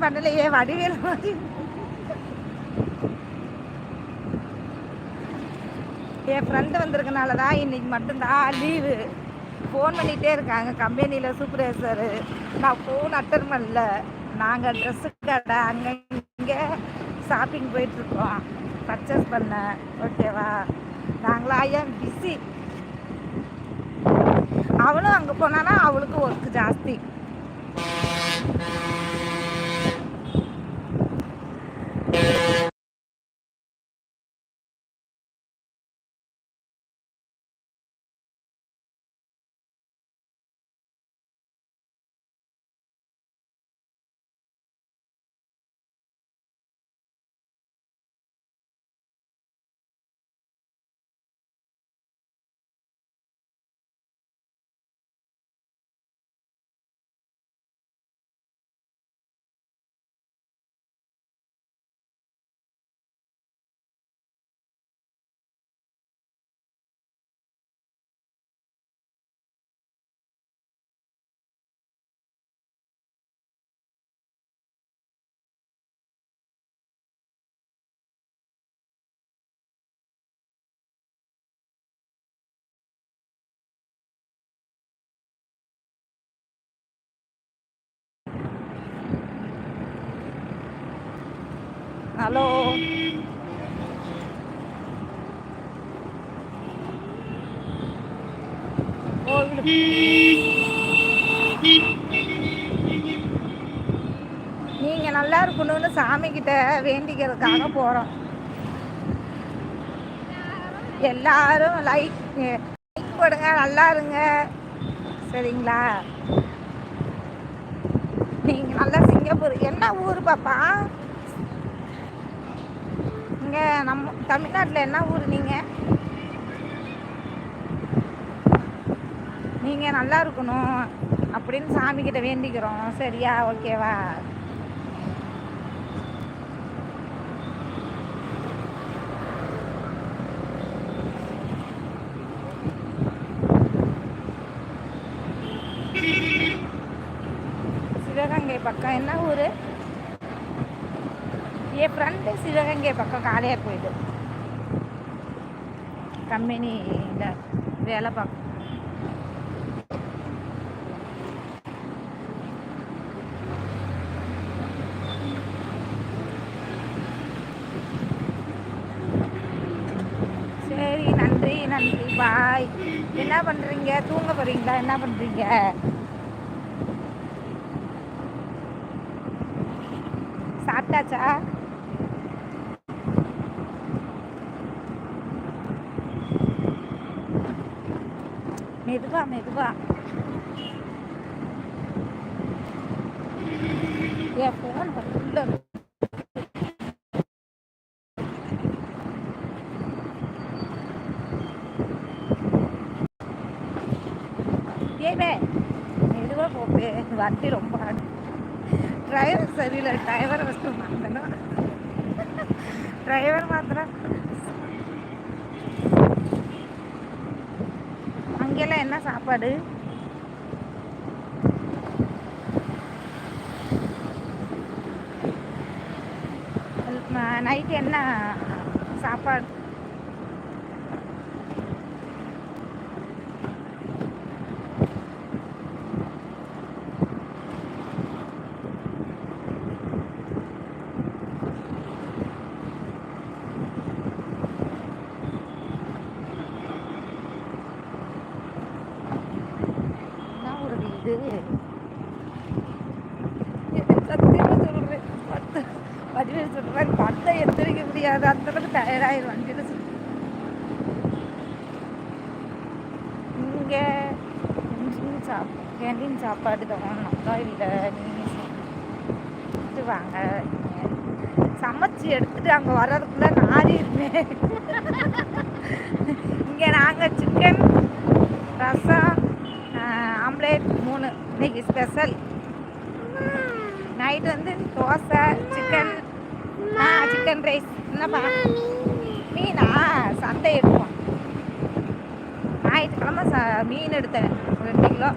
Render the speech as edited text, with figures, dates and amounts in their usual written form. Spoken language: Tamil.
பண்ணலையே வடிவேல் மாதிரி. என் ஃப்ரெண்டு வந்திருக்கனால தான் இன்னைக்கு மட்டும்தான் லீவு. ஃபோன் பண்ணிகிட்டே இருக்காங்க கம்பெனியில் சூப்பர்வைசரு. நான் ஃபோன் அட்டன் பண்ணல. நாங்கள் ட்ரெஸ்ஸு கடை அங்கே இங்கே ஷாப்பிங் போயிட்டுருக்கோம், பர்ச்சேஸ் பண்ண. ஓகேவா, நாங்களா ஐயா பிஸி. அவளும் அங்கே போனானா அவளுக்கு ஒர்க்கு ஜாஸ்தி. ஹலோ, நீங்கள் நல்லா இருக்கணும்னு சாமிக்கிட்ட வேண்டிக்கிறதுக்காக போகிறோம். எல்லாரும் லைக் போடுங்க, நல்லா இருங்க. சரிங்களா? நீங்கள் நல்லா சிங்கப்பூர் என்ன ஊர் பாப்பா? இங்கே நம்ம தமிழ்நாட்டில் என்ன ஊர்? நீங்கள் நல்லா இருக்கணும் அப்படின்னு சாமிக்கிட்ட வேண்டிக்கிறோம். சரியா? ஓகேவா? சிவகங்கை பக்கம் என்ன ஊர்? என் ஃப்ரெண்டு சிவகங்கை பக்கம் காளையார் கோயில் கம்பெனியில் வேலை பார்க்கும். சரி, நன்றி நன்றி, பாய். என்ன பண்ணுறீங்க? தூங்க போகிறீங்களா? என்ன பண்ணுறீங்க? சாப்பிட்டாச்சா? மெதுவா மெதுவா. என் ஃபோன் உள்ள ஏவே மெதுவாக போப்பே. வண்டி ரொம்ப டிரைவர் சரியில்லை. டிரைவரை ஃபஸ்ட்டு மாற்றணும். டிரைவர் மாத்திரம். அங்கெல்லாம் என்ன சாப்பாடு? நைட்டு என்ன சாப்பாடு? சத்தியமா சொல்றேன், வடிவேல் சொல்றேன், பத்தை எந்திரிக்க முடியாது, அந்த அளவுக்கு டயர்டாயிரும் வண்டியில். இங்கே கேண்டீன் சாப்பாடு தான் நல்லா இல்லை. நீங்கள் சாப்பிட்டு வாங்க. சமைச்சு எடுத்துட்டு அங்கே வர்றதுக்குள்ள நாரிடுமே. இங்கே நாங்கள் சிக்கன், ரசம், ஆம்லேட் 3 இன்னைக்கு ஸ்பெஷல். நைட்டு வந்து தோசை, சிக்கன் சிக்கன் ரைஸ். என்னப்பா மீனா? சந்தை எடுப்போம். ஞாயிற்றுக்கிழமை மீன் எடுத்தேன் 2 கிலோ.